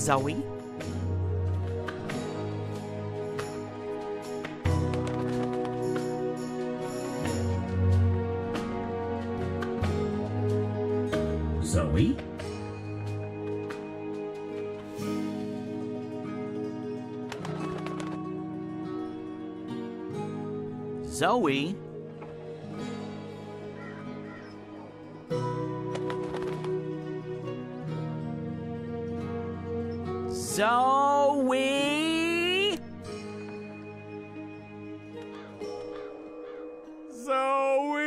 Zoe? Zoe? Zoe? Zoe? Zoe?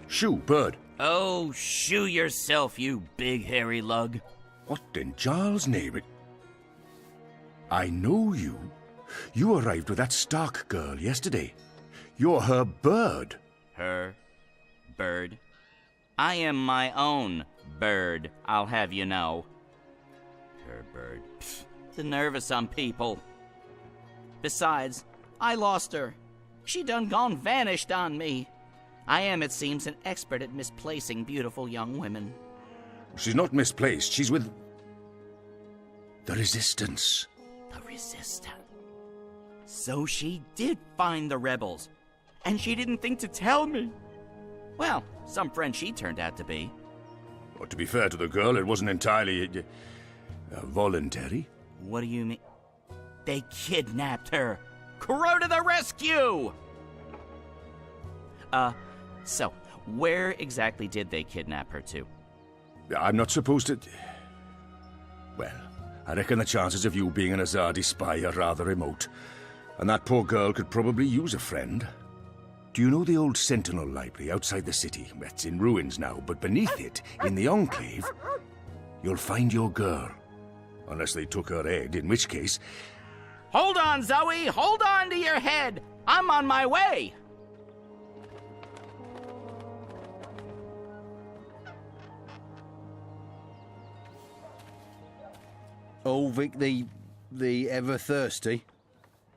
Shoo, bird. Oh, shoo yourself, you big hairy lug. What in Jarl's name? I know you. You arrived with that Stark girl yesterday. You're her bird. Her bird? I am my own bird, I'll have you know. Her bird. Pfft, the nerve of some people. Besides, I lost her. She done gone vanished on me. I am, it seems, an expert at misplacing beautiful young women. She's not misplaced. She's with the Resistance. The Resistance. So she did find the rebels, and she didn't think to tell me. Well, some friend she turned out to be. Well, to be fair to the girl, it wasn't entirely voluntary. What do you mean? They kidnapped her. Crow to the rescue! So, where exactly did they kidnap her to? I'm not supposed to... Well, I reckon the chances of you being an Azadi spy are rather remote. And that poor girl could probably use a friend. Do you know the old Sentinel Library outside the city? It's in ruins now, but beneath it, in the Enclave, you'll find your girl. Unless they took her head, in which case... Hold on, Zoe! Hold on to your head! I'm on my way! Ulvik the ever thirsty?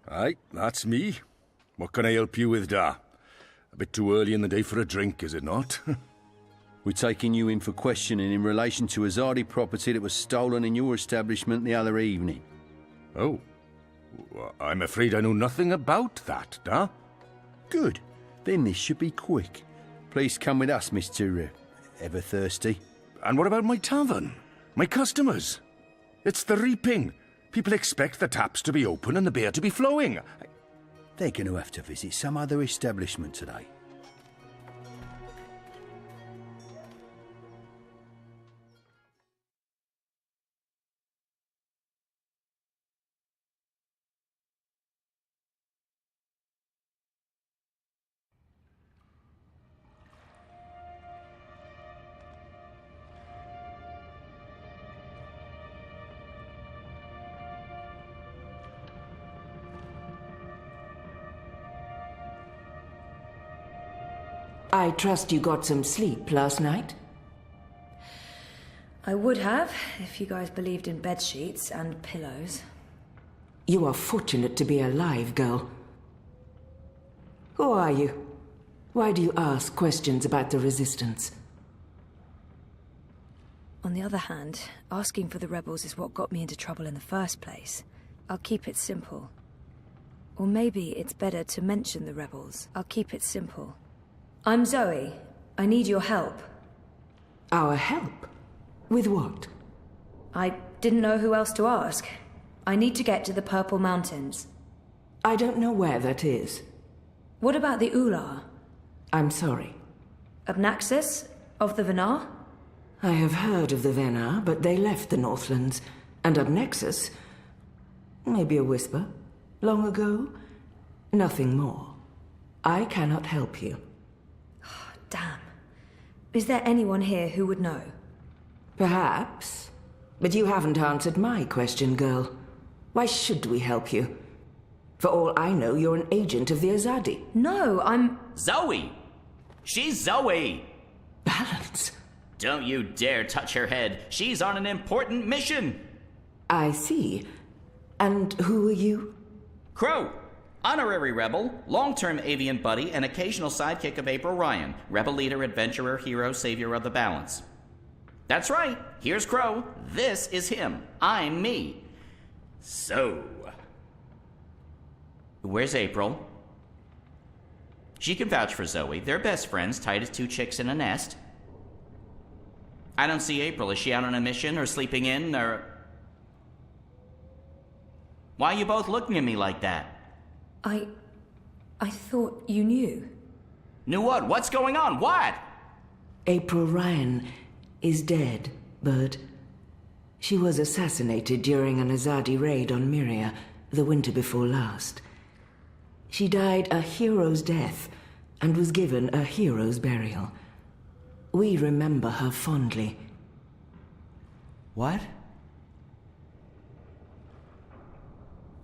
Aye, that's me. What can I help you with, Da? A bit too early in the day for a drink, is it not? We're taking you in for questioning in relation to Azadi property that was stolen in your establishment the other evening. Oh. Well, I'm afraid I know nothing about that, Da. Good. Then this should be quick. Please come with us, Mr. Everthirsty. And what about my tavern? My customers? It's the reaping. People expect the taps to be open and the beer to be flowing. They're going to have to visit some other establishment today. I trust you got some sleep last night? I would have, if you guys believed in bed sheets and pillows. You are fortunate to be alive, girl. Who are you? Why do you ask questions about the Resistance? On the other hand, asking for the rebels is what got me into trouble in the first place. I'll keep it simple. Or maybe it's better to mention the rebels. I'll keep it simple. I'm Zoe. I need your help. Our help? With what? I didn't know who else to ask. I need to get to the Purple Mountains. I don't know where that is. What about the Ular? I'm sorry. Obnaxis? Of the Venar? I have heard of the Venar, but they left the Northlands. And Obnexus? Maybe a whisper. Long ago? Nothing more. I cannot help you. Damn. Is there anyone here who would know? Perhaps. But you haven't answered my question, girl. Why should we help you? For all I know, you're an agent of the Azadi. No, I'm... Zoe! She's Zoe! Balance. Don't you dare touch her head. She's on an important mission. I see. And who are you? Crow, honorary rebel, long-term avian buddy, and occasional sidekick of April Ryan, rebel leader, adventurer, hero, savior of the balance. That's right. Here's Crow. This is him. I'm me. So, where's April? She can vouch for Zoe. They're best friends, tight as two chicks in a nest. I don't see April. Is she out on a mission or sleeping in or... Why are you both looking at me like that? I thought you knew. Knew what? What's going on? What? April Ryan is dead, Bird. She was assassinated during an Azadi raid on Myria the winter before last. She died a hero's death and was given a hero's burial. We remember her fondly. What?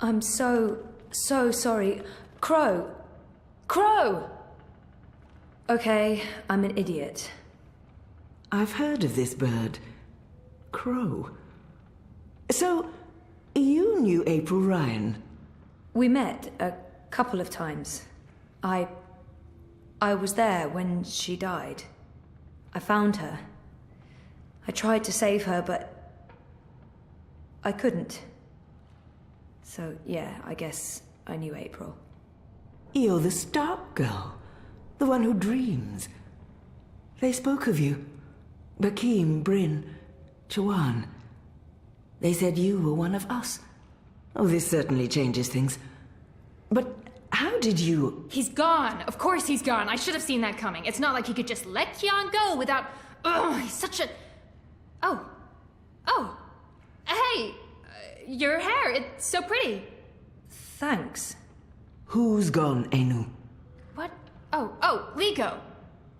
I'm so sorry. Crow! Crow! Okay, I'm an idiot. I've heard of this bird. Crow. So, you knew April Ryan? We met a couple of times. I was there when she died. I found her. I tried to save her, but I couldn't. So, yeah, I guess I knew April. You're the Stark girl. The one who dreams. They spoke of you. Bakim, Bryn, Chawan. They said you were one of us. Oh, this certainly changes things. But how did you... He's gone. Of course he's gone. I should have seen that coming. It's not like he could just let Kian go without... Ugh, he's such a... Oh. Hey! Your hair, it's so pretty. Thanks. Who's gone, Enu? What? Oh, Liko.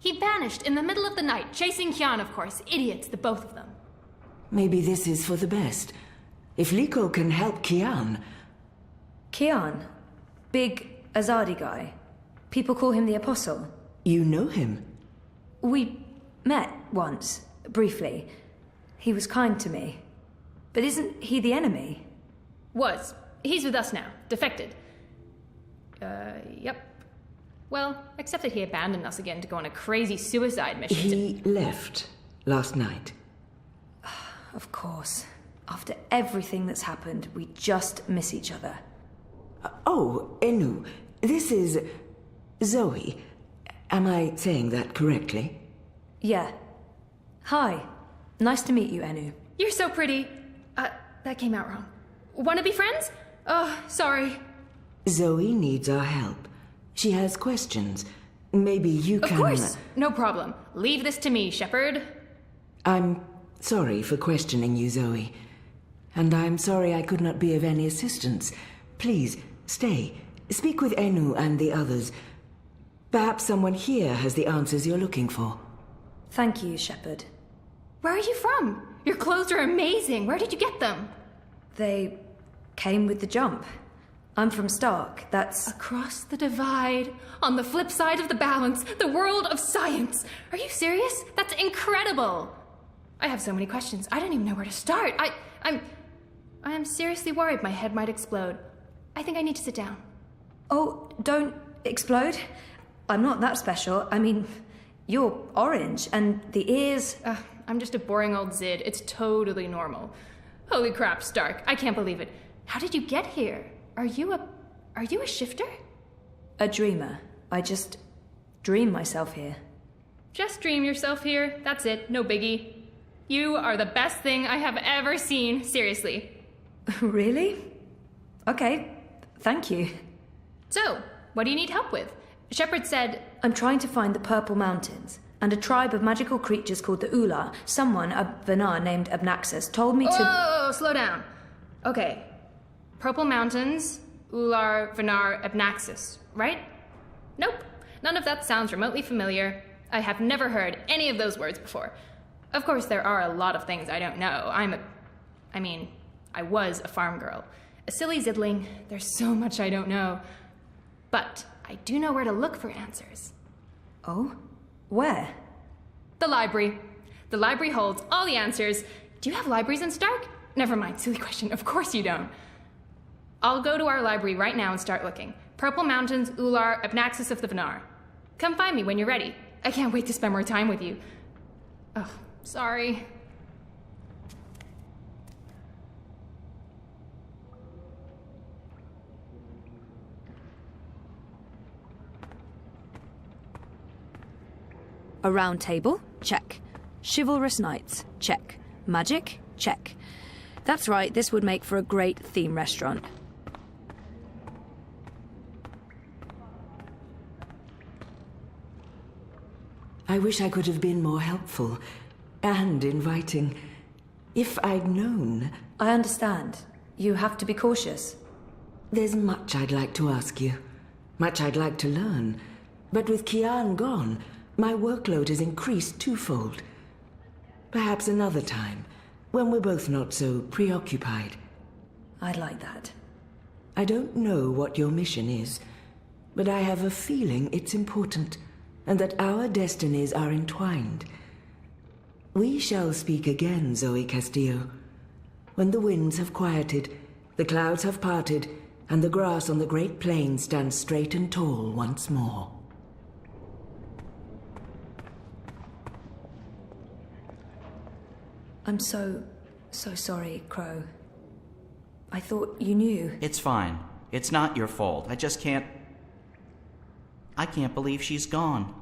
He vanished in the middle of the night, chasing Kian, of course. Idiots, the both of them. Maybe this is for the best. If Liko can help Kian... Kian? Big Azadi guy. People call him the Apostle. You know him? We met once, briefly. He was kind to me. But isn't he the enemy? Was. He's with us now. Defected. Yep. Well, except that he abandoned us again to go on a crazy suicide mission. He left last night. Of course. After everything that's happened, we just miss each other. Oh, Enu, this is Zoe. Am I saying that correctly? Yeah. Hi. Nice to meet you, Enu. You're so pretty. That came out wrong. Wanna be friends? Oh, sorry. Zoe needs our help. She has questions. Maybe you can... Of course. No problem. Leave this to me, Shepard. I'm sorry for questioning you, Zoe. And I'm sorry I could not be of any assistance. Please, stay. Speak with Enu and the others. Perhaps someone here has the answers you're looking for. Thank you, Shepard. Where are you from? Your clothes are amazing. Where did you get them? They came with the jump. I'm from Stark. That's... Across the divide, on the flip side of the balance, the world of science. Are you serious? That's incredible. I have so many questions. I don't even know where to start. I am seriously worried my head might explode. I think I need to sit down. Oh, don't explode. I'm not that special. I mean, you're orange, and the ears... I'm just a boring old Zid. It's totally normal. Holy crap, Stark. I can't believe it. How did you get here? Are you a shifter? A dreamer. I just dream myself here. Just dream yourself here. That's it. No biggie. You are the best thing I have ever seen. Seriously. Really? Okay. Thank you. So, what do you need help with? Shepard said... I'm trying to find the Purple Mountains, and a tribe of magical creatures called the Ular. Someone, a Venar named Abnaxus, told me to... Whoa, slow down. Okay. Purple Mountains, Ular, Venar, Abnaxus, right? Nope. None of that sounds remotely familiar. I have never heard any of those words before. Of course, there are a lot of things I don't know. I was a farm girl. A silly zidling. There's so much I don't know. But I do know where to look for answers. Oh? Where? The library. The library holds all the answers. Do you have libraries in Stark? Never mind, silly question. Of course you don't. I'll go to our library right now and start looking. Purple Mountains, Ular, Abnaxis of the Venar. Come find me when you're ready. I can't wait to spend more time with you. Oh, sorry. A round table? Check. Chivalrous knights? Check. Magic? Check. That's right, this would make for a great theme restaurant. I wish I could have been more helpful and inviting. If I'd known. I understand. You have to be cautious. There's much I'd like to ask you, much I'd like to learn. But with Kian gone, my workload has increased twofold. Perhaps another time, when we're both not so preoccupied. I'd like that. I don't know what your mission is, but I have a feeling it's important, and that our destinies are entwined. We shall speak again, Zoe Castillo. When the winds have quieted, the clouds have parted, and the grass on the Great Plain stands straight and tall once more. I'm so sorry, Crow. I thought you knew. It's fine. It's not your fault. I can't believe she's gone.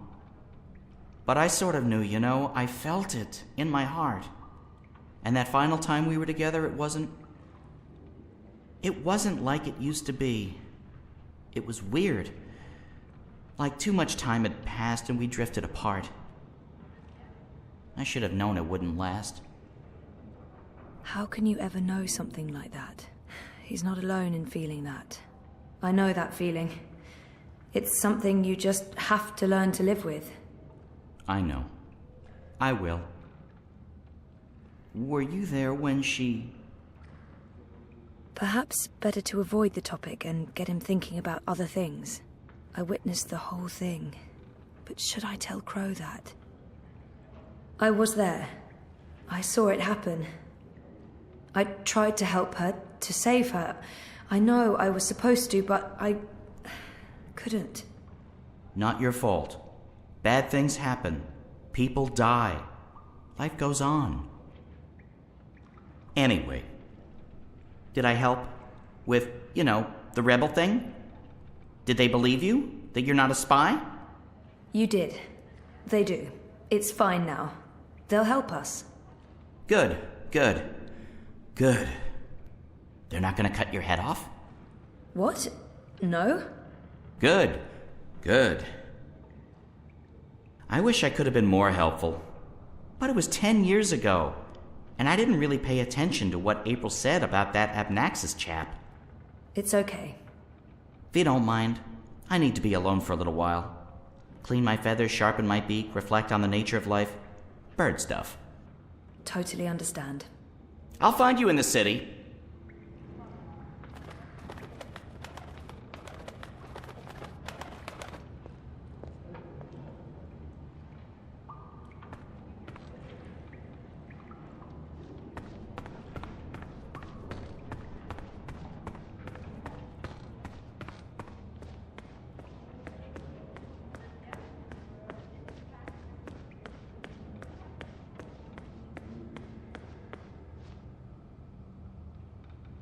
But I sort of knew, you know. I felt it in my heart. And that final time we were together, it wasn't like it used to be. It was weird. Like too much time had passed and we drifted apart. I should have known it wouldn't last. How can you ever know something like that? He's not alone in feeling that. I know that feeling. It's something you just have to learn to live with. I know. I will. Were you there when she... Perhaps better to avoid the topic and get him thinking about other things. I witnessed the whole thing. But should I tell Crow that? I was there. I saw it happen. I tried to help her, to save her. I know I was supposed to, but I couldn't. Not your fault. Bad things happen. People die. Life goes on. Anyway, did I help with, the rebel thing? Did they believe you? That you're not a spy? You did. They do. It's fine now. They'll help us. Good. They're not gonna cut your head off? What? No? Good. I wish I could have been more helpful. But it was 10 years ago, and I didn't really pay attention to what April said about that Abnaxis chap. It's okay. If you don't mind, I need to be alone for a little while. Clean my feathers, sharpen my beak, reflect on the nature of life. Bird stuff. Totally understand. I'll find you in the city.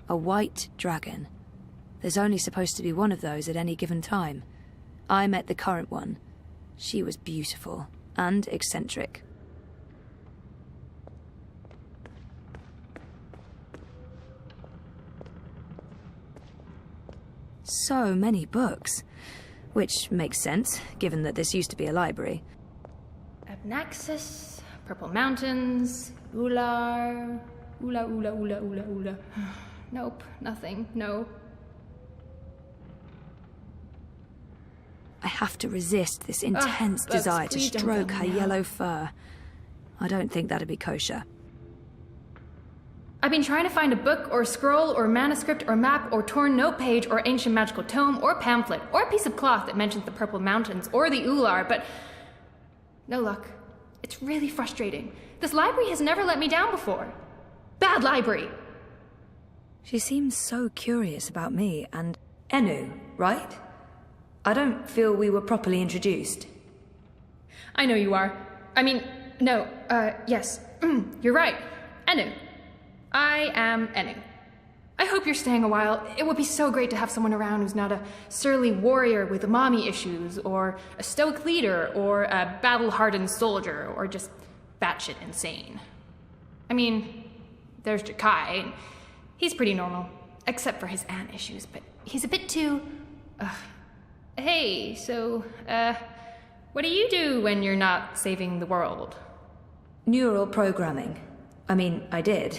A white dragon. There's only supposed to be one of those at any given time. I met the current one. She was beautiful and eccentric. So many books. Which makes sense, given that this used to be a library. Abnaxis, Purple Mountains, Ular... Ula. Nope, nothing, no. I have to resist this intense desire to stroke her yellow fur. I don't think that'd be kosher. I've been trying to find a book or scroll or manuscript or map or torn note page or ancient magical tome or pamphlet or piece of cloth that mentions the Purple Mountains or the Ular, but no luck. It's really frustrating. This library has never let me down before. Bad library! She seems so curious about me and Enu, right? I don't feel we were properly introduced. I know you are. I mean, no, yes. You're right. Enu. I am Enu. I hope you're staying a while. It would be so great to have someone around who's not a surly warrior with mommy issues, or a stoic leader, or a battle-hardened soldier, or just batshit insane. I mean, there's Jakai. He's pretty normal, except for his aunt issues, but he's a bit too... Hey, so, what do you do when you're not saving the world? Neural programming. I mean, I did.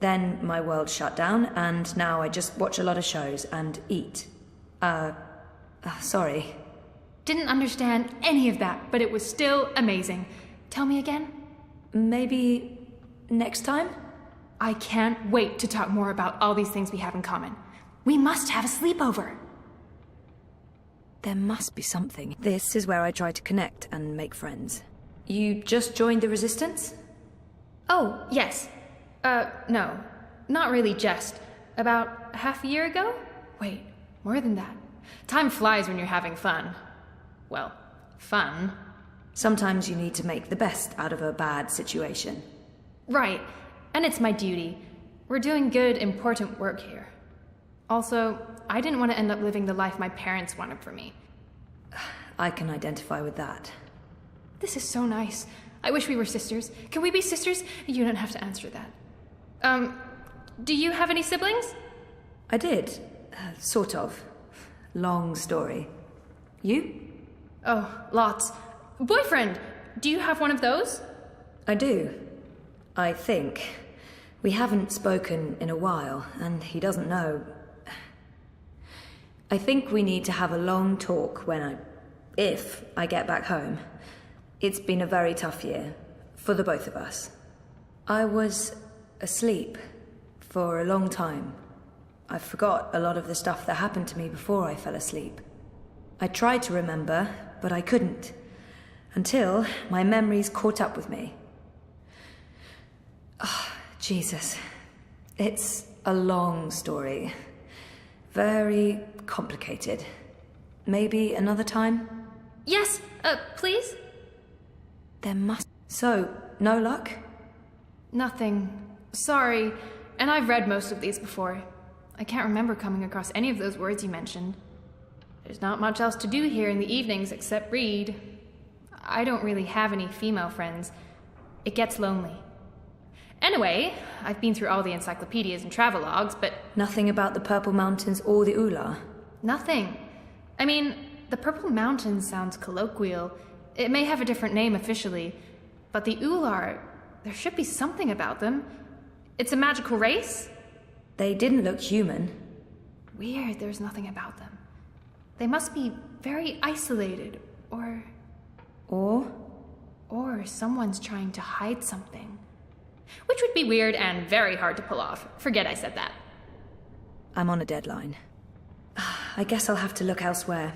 Then my world shut down, and now I just watch a lot of shows and eat. Sorry. Didn't understand any of that, but it was still amazing. Tell me again? Maybe next time? I can't wait to talk more about all these things we have in common. We must have a sleepover. There must be something. This is where I try to connect and make friends. You just joined the Resistance? Oh, yes. No. Not really just. About half a year ago? Wait, more than that. Time flies when you're having fun. Well, fun. Sometimes you need to make the best out of a bad situation. Right. And it's my duty. We're doing good, important work here. Also, I didn't want to end up living the life my parents wanted for me. I can identify with that. This is so nice. I wish we were sisters. Can we be sisters? You don't have to answer that. Do you have any siblings? I did. Sort of. Long story. You? Oh, lots. Boyfriend! Do you have one of those? I do. I think. We haven't spoken in a while, and he doesn't know. I think we need to have a long talk if I get back home. It's been a very tough year, for the both of us. I was asleep for a long time. I forgot a lot of the stuff that happened to me before I fell asleep. I tried to remember, but I couldn't. Until my memories caught up with me. Oh, Jesus. It's a long story. Very complicated. Maybe another time? Yes, please? There must... So, no luck? Nothing. Sorry. And I've read most of these before. I can't remember coming across any of those words you mentioned. There's not much else to do here in the evenings except read. I don't really have any female friends. It gets lonely. Anyway, I've been through all the encyclopedias and travelogues, but... Nothing about the Purple Mountains or the Ula? Nothing. I mean, the Purple Mountains sounds colloquial. It may have a different name officially, but the Ular, there should be something about them. It's a magical race? They didn't look human. Weird, there's nothing about them. They must be very isolated, or someone's trying to hide something. Which would be weird and very hard to pull off. Forget I said that. I'm on a deadline. I guess I'll have to look elsewhere.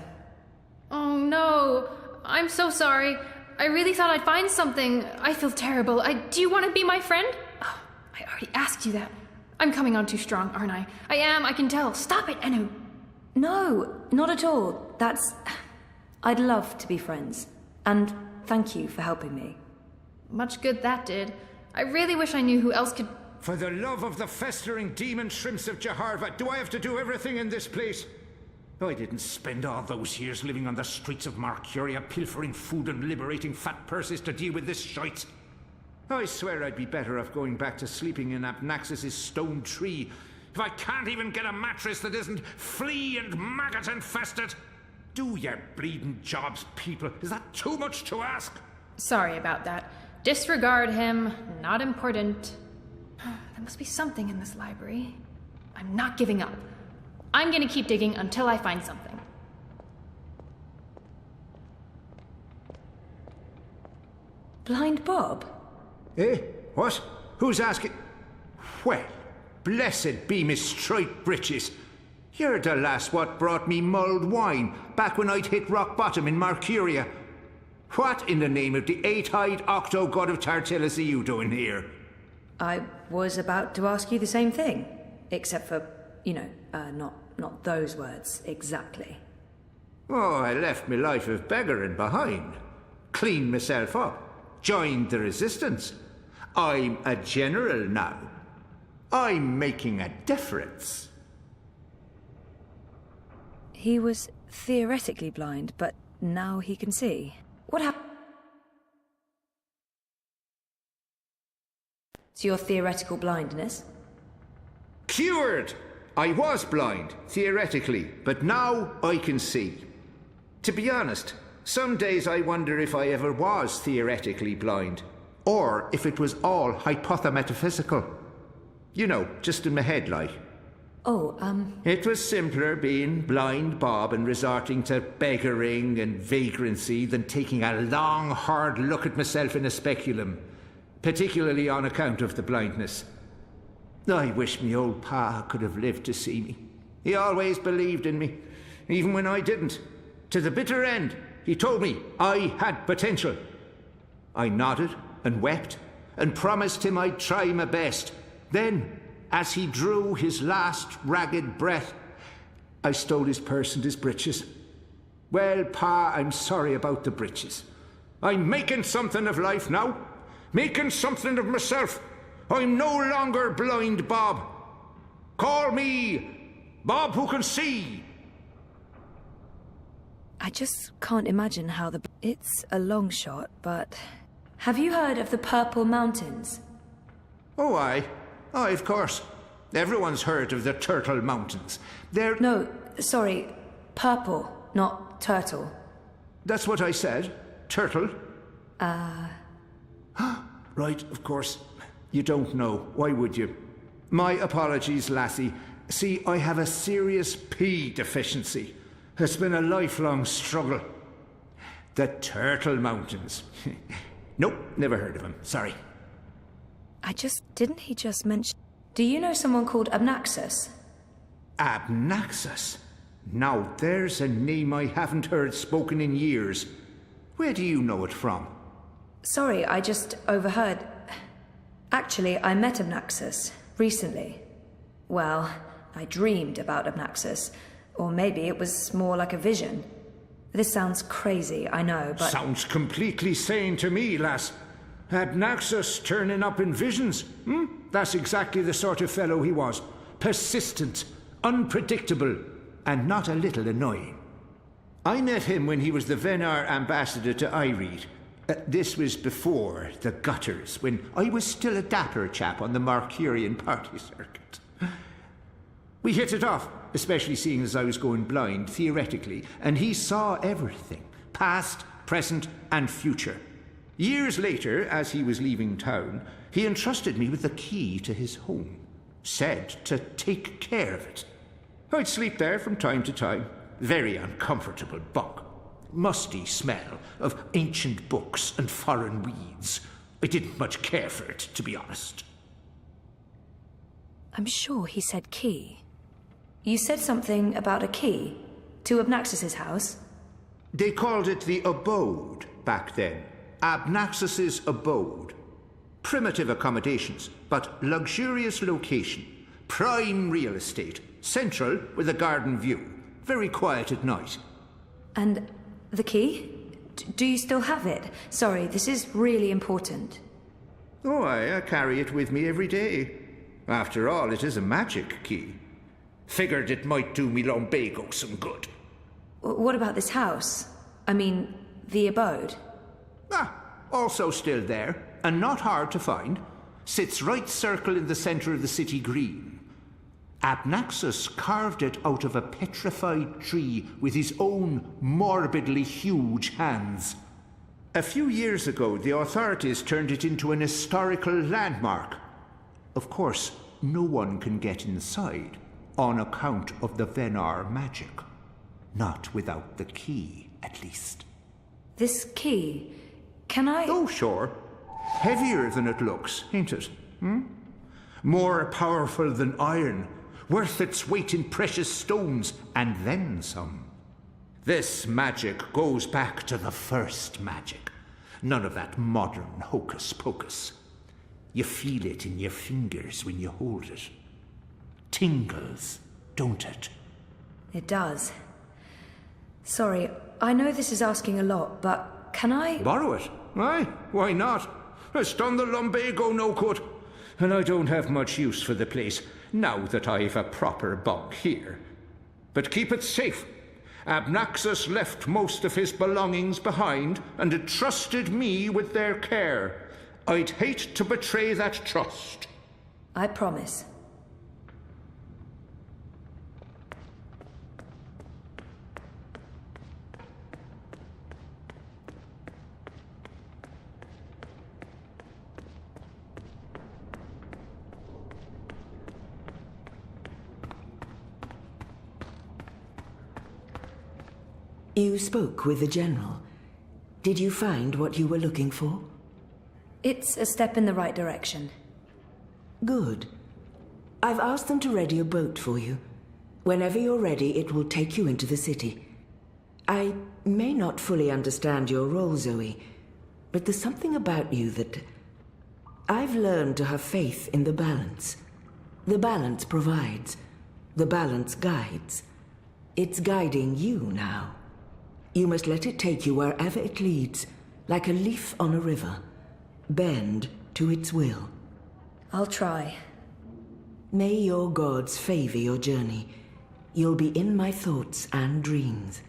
Oh no, I'm so sorry. I really thought I'd find something. I feel terrible. Do you want to be my friend? Oh, I already asked you that. I'm coming on too strong, aren't I? I am, I can tell. Stop it, Enu. No, not at all. I'd love to be friends. And thank you for helping me. Much good that did. I really wish I knew who else could... For the love of the festering demon shrimps of Jaharva, do I have to do everything in this place? I didn't spend all those years living on the streets of Marcuria, pilfering food and liberating fat purses to deal with this shite. I swear I'd be better off going back to sleeping in Abnaxis' stone tree if I can't even get a mattress that isn't flea and maggot infested. Do your bleeding jobs, people. Is that too much to ask? Sorry about that. Disregard him. Not important. There must be something in this library. I'm not giving up. I'm gonna keep digging until I find something. Blind Bob? Eh? What? Who's asking? Well, blessed be me striped breeches. You're the lass what brought me mulled wine back when I'd hit rock bottom in Marcuria. What in the name of the eight-eyed octo-god of Tartillus are you doing here? I was about to ask you the same thing, except for, not those words exactly. Oh, I left my life of beggaring behind. Cleaned myself up. Joined the resistance. I'm a general now. I'm making a difference. He was theoretically blind, but now he can see. What happened to your theoretical blindness? Cured! I was blind, theoretically, but now I can see. To be honest, some days I wonder if I ever was theoretically blind, or if it was all hypothemetaphysical. You know, just in my head, like. It was simpler being blind Bob and resorting to beggaring and vagrancy than taking a long, hard look at myself in a speculum, particularly on account of the blindness. I wish me old pa could have lived to see me. He always believed in me, even when I didn't. To the bitter end, he told me I had potential. I nodded and wept and promised him I'd try my best. Then, as he drew his last ragged breath, I stole his purse and his breeches. Well, Pa, I'm sorry about the breeches. I'm making something of life now. Making something of myself. I'm no longer blind Bob. Call me Bob who can see. I just can't imagine how It's a long shot, but... Have you heard of the Purple Mountains? Oh, aye, of course. Everyone's heard of the Turtle Mountains. They're... No, sorry. Purple, not turtle. That's what I said. Turtle. Right, of course. You don't know. Why would you? My apologies, lassie. See, I have a serious P deficiency. It's been a lifelong struggle. The Turtle Mountains. Nope, never heard of them. Sorry. Didn't he just mention... Do you know someone called Abnaxus? Abnaxus? Now, there's a name I haven't heard spoken in years. Where do you know it from? Sorry, I just overheard. Actually, I met Abnaxus recently. Well, I dreamed about Abnaxus. Or maybe it was more like a vision. This sounds crazy, I know, but... Sounds completely sane to me, lass. Abnaxus turning up in visions, That's exactly the sort of fellow he was. Persistent, unpredictable, and not a little annoying. I met him when he was the Venar ambassador to Ireed. This was before the gutters, when I was still a dapper chap on the Marcurian party circuit. We hit it off, especially seeing as I was going blind, theoretically, and he saw everything, past, present, and future. Years later, as he was leaving town, he entrusted me with the key to his home, said to take care of it. I'd sleep there from time to time. Very uncomfortable bunk. Musty smell of ancient books and foreign weeds. I didn't much care for it, to be honest. I'm sure he said key. You said something about a key to Abnaxus's house? They called it the abode back then. Abnaxus's abode. Primitive accommodations, but luxurious location. Prime real estate. Central with a garden view. Very quiet at night. And the key? Do you still have it? Sorry, this is really important. Oh, I carry it with me every day. After all, it is a magic key. Figured it might do me lumbago some good. What about this house? I mean, the abode? Also still there, and not hard to find. Sits right circle in the centre of the city green. Abnaxus carved it out of a petrified tree with his own morbidly huge hands. A few years ago, the authorities turned it into an historical landmark. Of course, no one can get inside, on account of the Venar magic. Not without the key, at least. This key, can I... Oh, sure. Heavier than it looks, ain't it? More powerful than iron, worth its weight in precious stones, and then some. This magic goes back to the first magic. None of that modern hocus-pocus. You feel it in your fingers when you hold it. Tingles, don't it? It does. Sorry, I know this is asking a lot, but can I... Borrow it? Aye, why not? It's done the lumbago no good. And I don't have much use for the place, now that I've a proper bunk here. But keep it safe. Abnaxus left most of his belongings behind and entrusted me with their care. I'd hate to betray that trust. I promise. You spoke with the General. Did you find what you were looking for? It's a step in the right direction. Good. I've asked them to ready a boat for you. Whenever you're ready, it will take you into the city. I may not fully understand your role, Zoe, but there's something about you that... I've learned to have faith in the balance. The balance provides. The balance guides. It's guiding you now. You must let it take you wherever it leads, like a leaf on a river. Bend to its will. I'll try. May your gods favor your journey. You'll be in my thoughts and dreams.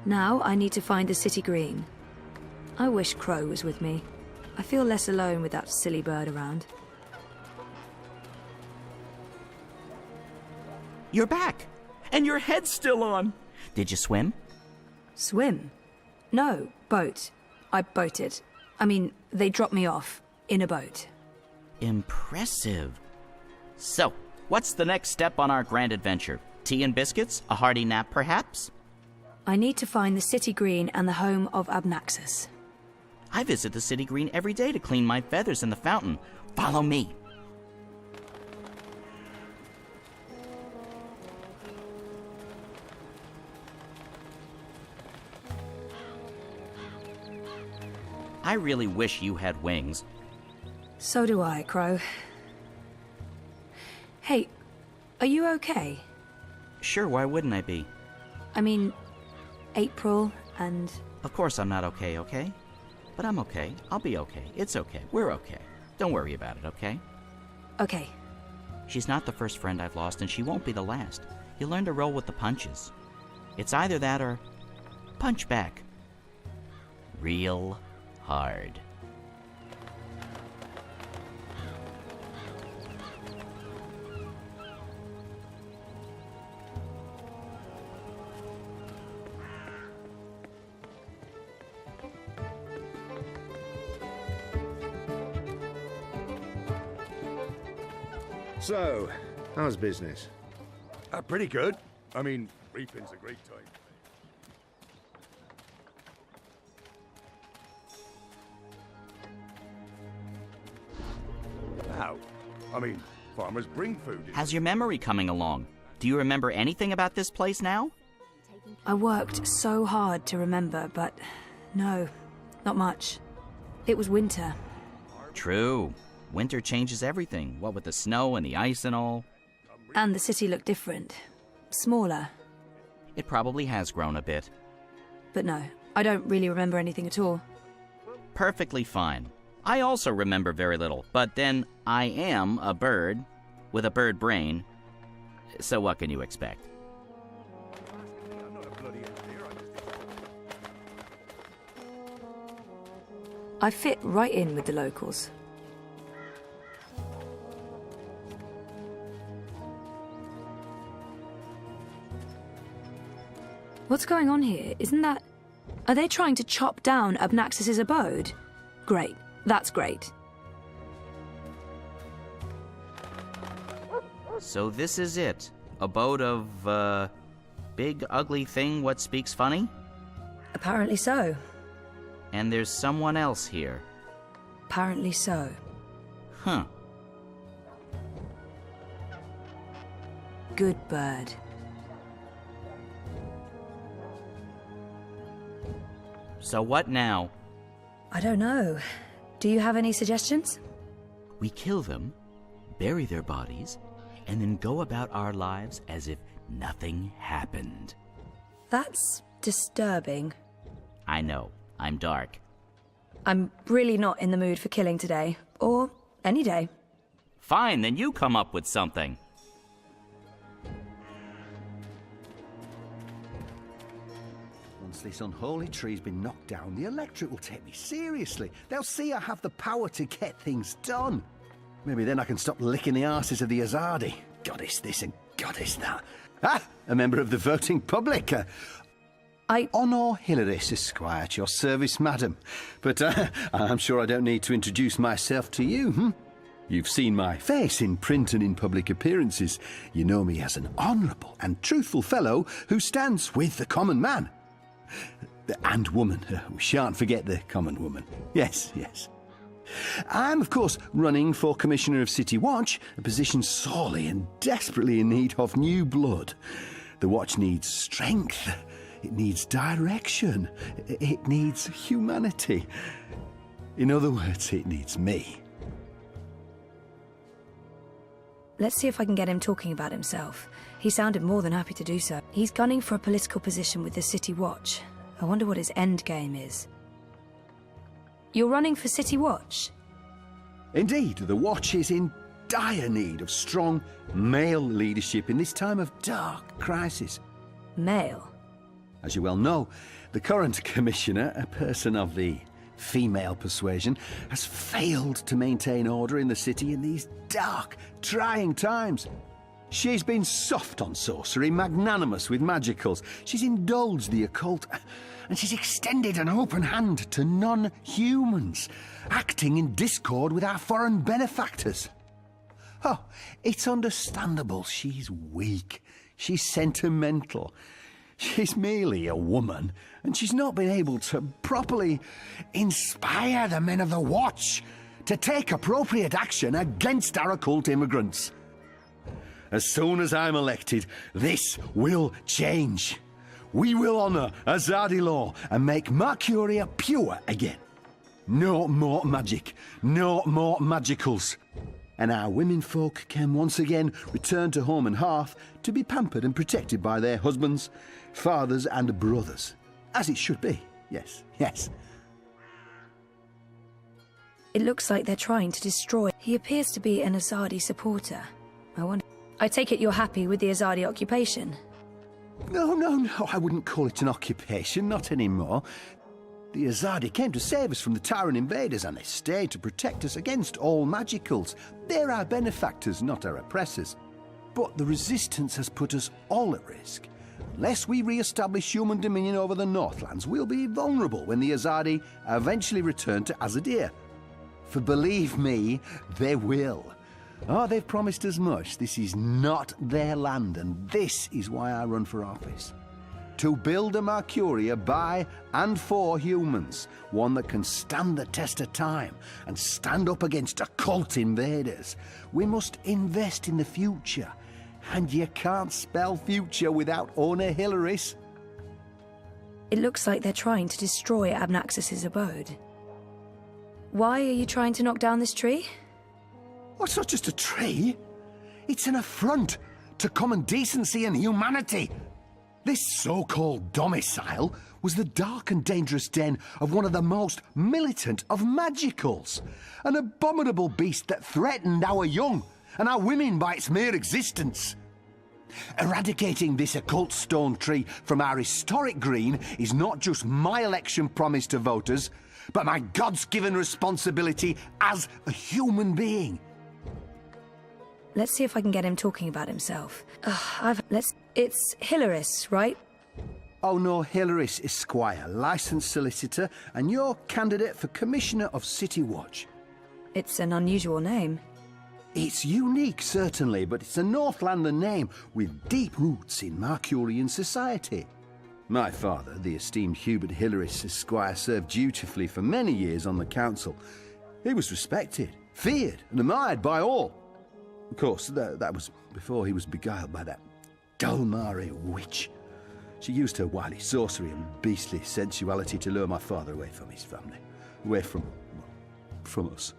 Now I need to find the city green. I wish Crow was with me. I feel less alone with that silly bird around. You're back! And your head's still on! Did you swim? Swim? No, boat. I boated. I mean, they dropped me off in a boat. Impressive. So, what's the next step on our grand adventure? Tea and biscuits? A hearty nap, perhaps? I need to find the city green and the home of Abnaxus. I visit the city green every day to clean my feathers in the fountain. Follow me. I really wish you had wings. So do I, Crow. Hey, are you okay? Sure, why wouldn't I be? I mean, April and... Of course I'm not okay, okay? But I'm okay. I'll be okay. It's okay. We're okay. Don't worry about it, okay? Okay. She's not the first friend I've lost, and she won't be the last. You learn to roll with the punches. It's either that or punch back. Real hard. So, how's business? Pretty good. I mean, reaping's a great time. How? I mean, farmers bring food in. How's your memory coming along? Do you remember anything about this place now? I worked so hard to remember, but no, not much. It was winter. True. Winter changes everything, what with the snow and the ice and all. And the city looked different. Smaller. It probably has grown a bit. But no, I don't really remember anything at all. Perfectly fine. I also remember very little, but then I am a bird with a bird brain, so what can you expect? I fit right in with the locals. What's going on here? Isn't that... Are they trying to chop down Abnaxis's abode? Great. That's great. So this is it. Abode of, big ugly thing what speaks funny? Apparently so. And there's someone else here. Apparently so. Huh. Good bird. So what now? I don't know. Do you have any suggestions? We kill them, bury their bodies, and then go about our lives as if nothing happened. That's disturbing. I know. I'm dark. I'm really not in the mood for killing today. Or any day. Fine, then you come up with something. Once this unholy tree's been knocked down, the electorate will take me seriously. They'll see I have the power to get things done. Maybe then I can stop licking the arses of the Azadi. Goddess this and goddess that. Ah, a member of the voting public. Honor Hilaris Esquire at your service, madam. But I'm sure I don't need to introduce myself to you, You've seen my face in print and in public appearances. You know me as an honourable and truthful fellow who stands with the common man. And woman. We shan't forget the common woman. Yes, yes. I'm, of course, running for Commissioner of City Watch, a position sorely and desperately in need of new blood. The Watch needs strength. It needs direction. It needs humanity. In other words, it needs me. Let's see if I can get him talking about himself. He sounded more than happy to do so. He's gunning for a political position with the City Watch. I wonder what his end game is. You're running for City Watch? Indeed, the Watch is in dire need of strong male leadership in this time of dark crisis. Male? As you well know, the current commissioner, a person of the female persuasion, has failed to maintain order in the city in these dark, trying times. She's been soft on sorcery, magnanimous with magicals. She's indulged the occult, and she's extended an open hand to non-humans, acting in discord with our foreign benefactors. Oh, it's understandable she's weak. She's sentimental. She's merely a woman, and she's not been able to properly inspire the men of the Watch to take appropriate action against our occult immigrants. As soon as I'm elected, this will change. We will honour Azadi law and make Mercuria pure again. No more magic, no more magicals. And our women folk can once again return to home and hearth to be pampered and protected by their husbands, fathers and brothers. As it should be, yes, yes. It looks like they're trying to destroy... He appears to be an Azadi supporter. I wonder... I take it you're happy with the Azadi occupation? No, I wouldn't call it an occupation, not anymore. The Azadi came to save us from the Tyrant invaders, and they stayed to protect us against all magicals. They're our benefactors, not our oppressors. But the resistance has put us all at risk. Unless we re-establish human dominion over the Northlands, we'll be vulnerable when the Azadi eventually return to Azadir. For believe me, they will. Oh, they've promised as much. This is not their land, and this is why I run for office. To build a Mercuria by and for humans, one that can stand the test of time and stand up against occult invaders. We must invest in the future, and you can't spell future without owner Hilaris. It looks like they're trying to destroy Abnaxis's abode. Why are you trying to knock down this tree? Oh, it's not just a tree. It's an affront to common decency and humanity. This so-called domicile was the dark and dangerous den of one of the most militant of magicals. An abominable beast that threatened our young and our women by its mere existence. Eradicating this occult stone tree from our historic green is not just my election promise to voters, but my God's-given responsibility as a human being. Let's see if I can get him talking about himself. It's Hilaris, right? Oh no, Hilaris Esquire, licensed solicitor, and your candidate for Commissioner of City Watch. It's an unusual name. It's unique, certainly, but it's a Northlander name with deep roots in Marcurian society. My father, the esteemed Hubert Hilaris Esquire, served dutifully for many years on the council. He was respected, feared, and admired by all. Of course, that was before he was beguiled by that Dulmari witch. She used her wily sorcery and beastly sensuality to lure my father away from his family. Away from us.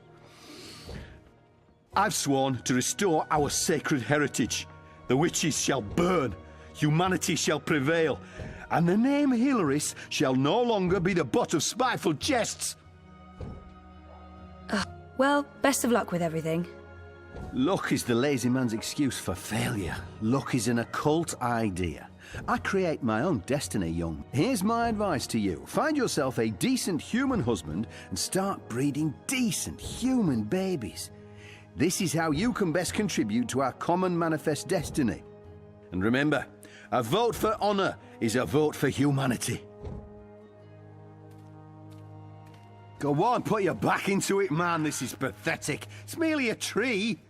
I've sworn to restore our sacred heritage. The witches shall burn, humanity shall prevail, and the name Hilaris shall no longer be the butt of spiteful jests. Well, best of luck with everything. Luck is the lazy man's excuse for failure. Luck is an occult idea. I create my own destiny, young. Here's my advice to you. Find yourself a decent human husband and start breeding decent human babies. This is how you can best contribute to our common manifest destiny. And remember, a vote for honor is a vote for humanity. Go on, put your back into it, man. This is pathetic. It's merely a tree.